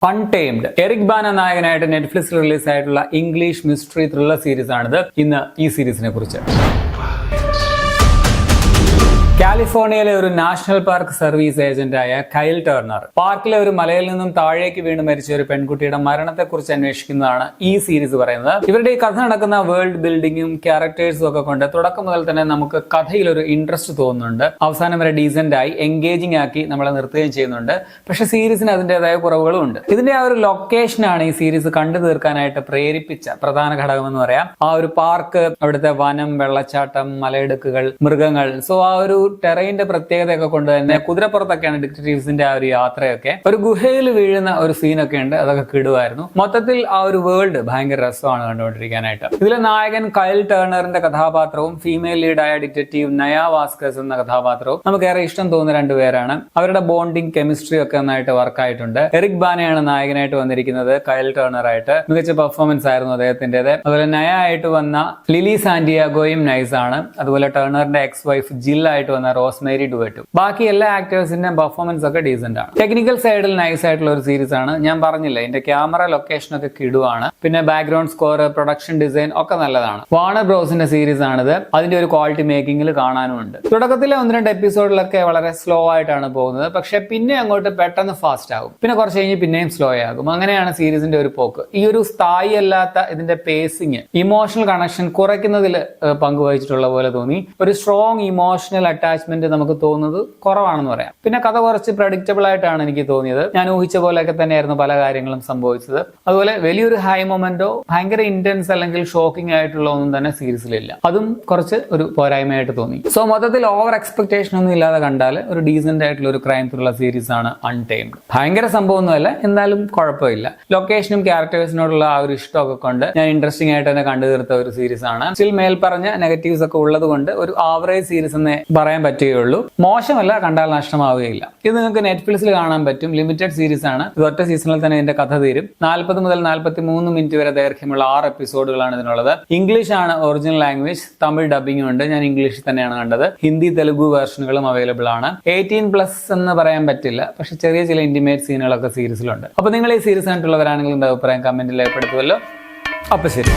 അൺടേംഡ് Eric ബാന നായകനായിട്ട് നെറ്റ്ഫ്ലിക്സിൽ release ആയിട്ടുള്ള English mystery thriller series ആണിത്. ഇന്ന് ഈ സീരീസിനെ കുറിച്ച്. കാലിഫോർണിയയിലെ ഒരു നാഷണൽ പാർക്ക് സർവീസ് ഏജന്റായ കൈൽ ടേർണർ പാർക്കിലെ ഒരു മലയിൽ നിന്നും താഴേക്ക് വീണ് മരിച്ച ഒരു പെൺകുട്ടിയുടെ മരണത്തെക്കുറിച്ച് അന്വേഷിക്കുന്നതാണ് ഈ സീരീസ് പറയുന്നത്. ഇവരുടെ ഈ കഥ നടക്കുന്ന വേൾഡ് ബിൽഡിങ്ങും ക്യാരക്ടേഴ്സും ഒക്കെ കൊണ്ട് തുടക്കം മുതൽ തന്നെ നമുക്ക് കഥയിൽ ഒരു ഇൻട്രസ്റ്റ് തോന്നുന്നുണ്ട്. അവസാനം വരെ ഡീസന്റ് ആയി എൻഗേജിംഗ് ആക്കി നമ്മളെ നിർത്തുകയും ചെയ്യുന്നുണ്ട്. പക്ഷെ സീരീസിന് അതിൻ്റെതായ കുറവുകളും ഉണ്ട്. ഇതിന്റെ ആ ഒരു ലൊക്കേഷനാണ് ഈ സീരീസ് കണ്ടു തീർക്കാനായിട്ട് പ്രേരിപ്പിച്ച പ്രധാന ഘടകം എന്ന് പറയാം. ആ ഒരു പാർക്ക്, അവിടുത്തെ വനം, വെള്ളച്ചാട്ടം, മലയിടുക്കുകൾ, മൃഗങ്ങൾ. സോ ആ ഒരു ടെറൈന്റെ പ്രത്യേകതയൊക്കെ കൊണ്ട് തന്നെ കുതിരപ്പുറത്തൊക്കെയാണ് ഡിറ്റക്റ്റീവ്സിന്റെ ആ ഒരു യാത്രയൊക്കെ. ഒരു ഗുഹയിൽ വീഴുന്ന ഒരു സീനൊക്കെ ഉണ്ട്, അതൊക്കെ കിടുവായിരുന്നു. മൊത്തത്തിൽ ആ ഒരു വേൾഡ് ഭയങ്കര രസമാണ് കണ്ടുകൊണ്ടിരിക്കാനായിട്ട്. ഇതിലെ നായകൻ കൈൽ ടേർണറിന്റെ കഥാപാത്രവും ഫീമെയിൽ ലീഡായ ഡിറ്റക്റ്റീവ് നയ വാസ്കസ് എന്ന കഥാപാത്രവും നമുക്ക് ഏറെ ഇഷ്ടം തോന്നുന്ന രണ്ടുപേരാണ്. അവരുടെ ബോണ്ടിങ്, കെമിസ്ട്രി ഒക്കെ നന്നായിട്ട് വർക്കായിട്ടുണ്ട്. എറിക് ബാനയാണ് നായകനായിട്ട് വന്നിരിക്കുന്നത്. കൈൽ ടേർണർ ആയിട്ട് മികച്ച പെർഫോമൻസ് ആയിരുന്നു അദ്ദേഹത്തിന്റേത്. അതുപോലെ നയ ആയിട്ട് വന്ന ലിലി സാന്റിയാഗോയും നൈസ് ആണ്. അതുപോലെ ടേർണറിന്റെ എക്സ് വൈഫ് ജിൽ ആയിട്ട് വന്ന റോസ്മേരി ഡുവറ്റും. ബാക്കി എല്ലാ ആക്ടേഴ്സിന്റെയും പെർഫോമൻസ് ഒക്കെ ഡീസന്റ് ആണ്. ടെക്നിക്കൽ സൈഡിൽ നൈസ് ആയിട്ടുള്ള ഒരു സീരീസ് ആണ്. ഞാൻ പറഞ്ഞില്ല, ഇതിന്റെ ക്യാമറ, ലൊക്കേഷൻ ഒക്കെ കിടുവാണ്. പിന്നെ ബാക്ക്ഗ്രൗണ്ട് സ്കോർ, പ്രൊഡക്ഷൻ ഡിസൈൻ ഒക്കെ നല്ലതാണ്. വാർണർ ബ്രോസിന്റെ സീരീസ് ആണിത്. അതിന്റെ ഒരു ക്വാളിറ്റി മേക്കിംഗിൽ കാണാനും ഉണ്ട്. തുടക്കത്തിലെ 1-2 എപ്പിസോഡിലൊക്കെ വളരെ സ്ലോ ആയിട്ടാണ് പോകുന്നത്. പക്ഷെ പിന്നെ അങ്ങോട്ട് പെട്ടെന്ന് ഫാസ്റ്റ് ആകും. പിന്നെ കുറച്ച് കഴിഞ്ഞ് പിന്നെയും സ്ലോ ആകും. അങ്ങനെയാണ് സീരീസിന്റെ ഒരു പോക്ക്. ഈ ഒരു സ്ഥായി അല്ലാത്ത ഇതിന്റെ പേസിങ് ഇമോഷണൽ കണക്ഷൻ കുറയ്ക്കുന്നതിൽ പങ്കുവഹിച്ചിട്ടുള്ള പോലെ തോന്നി. ഒരു സ്ട്രോങ് ഇമോഷണൽ അറ്റാച്ച്മെന്റ് നമുക്ക് തോന്നുന്നത് കുറവാണെന്ന് പറയാം. പിന്നെ കഥ കുറച്ച് പ്രഡിക്റ്റബിൾ ആയിട്ടാണ് എനിക്ക് തോന്നിയത്. ഞാൻ ഊഹിച്ച പോലെയൊക്കെ തന്നെയായിരുന്നു പല കാര്യങ്ങളും സംഭവിച്ചത്. അതുപോലെ വലിയൊരു ഹൈ മൊമെന്റോ ഭയങ്കര ഇന്റൻസ് അല്ലെങ്കിൽ ഷോക്കിംഗ് ആയിട്ടുള്ള ഒന്നും തന്നെ സീരീസിലില്ല. അതും കുറച്ച് ഒരു പോരായ്മയായിട്ട് തോന്നി. സോ മൊത്തത്തിൽ ഓവർ എക്സ്പെക്ടേഷൻ ഒന്നും ഇല്ലാതെ കണ്ടാൽ ഒരു ഡീസന്റ് ആയിട്ടുള്ള ഒരു ക്രൈം ത്രില്ലർ സീരീസ് ആണ് അൺടേംഡ്. ഭയങ്കര സംഭവമൊന്നുമല്ല, എന്നാലും കുഴപ്പമില്ല. ലൊക്കേഷനും ക്യാരക്ടേഴ്സിനോടുള്ള ആ ഒരു ഇഷ്ടമൊക്കെ കൊണ്ട് ഞാൻ ഇൻട്രസ്റ്റിംഗ് ആയിട്ട് തന്നെ കണ്ടു തീർത്ത ഒരു സീരീസ് ആണ്. സ്റ്റിൽ മേൽ പറഞ്ഞ നെഗറ്റീവ്സ് ഒക്കെ ഉള്ളത് കൊണ്ട് ഒരു ആവറേജ് സീരീസ് എന്നേ പറയാൻ പറ്റുകയുള്ളൂ. മോശമല്ല, കണ്ടാൽ നഷ്ടമാവുകയില്ല. ഇത് നിങ്ങൾക്ക് നെറ്റ്ഫ്ലിക്സിൽ കാണാൻ പറ്റും. ലിമിറ്റഡ് സീരീസ് ആണ്. ഇത് ഒറ്റ സീസണിൽ തന്നെ ഇതിന്റെ കഥ തീരും. 40 മുതൽ 43 മിനിറ്റ് വരെ ദൈർഘ്യമുള്ള 6 എപ്പിസോഡുകളാണ് ഇതിനുള്ളത്. ഇംഗ്ലീഷ് ആണ് ഒറിജിനൽ ലാംഗ്വേജ്. തമിഴ് ഡബിംഗും ഉണ്ട്. ഞാൻ ഇംഗ്ലീഷിൽ തന്നെയാണ് കണ്ടത്. ഹിന്ദി, തെലുഗു വേർഷനുകളും അവൈലബിൾ ആണ്. 18+ എന്ന് പറയാൻ പറ്റില്ല, പക്ഷെ ചെറിയ ചില ഇന്റിമേറ്റ് സീനുകളൊക്കെ സീരീസിലുണ്ട്. അപ്പൊ നിങ്ങൾ ഈ സീരീസ് കണ്ടിട്ടുള്ളവരാണെങ്കിൽ എന്റെ അഭിപ്രായം കമന്റിൽ രേഖപ്പെടുത്തുമല്ലോ. അപ്പൊ ശരി.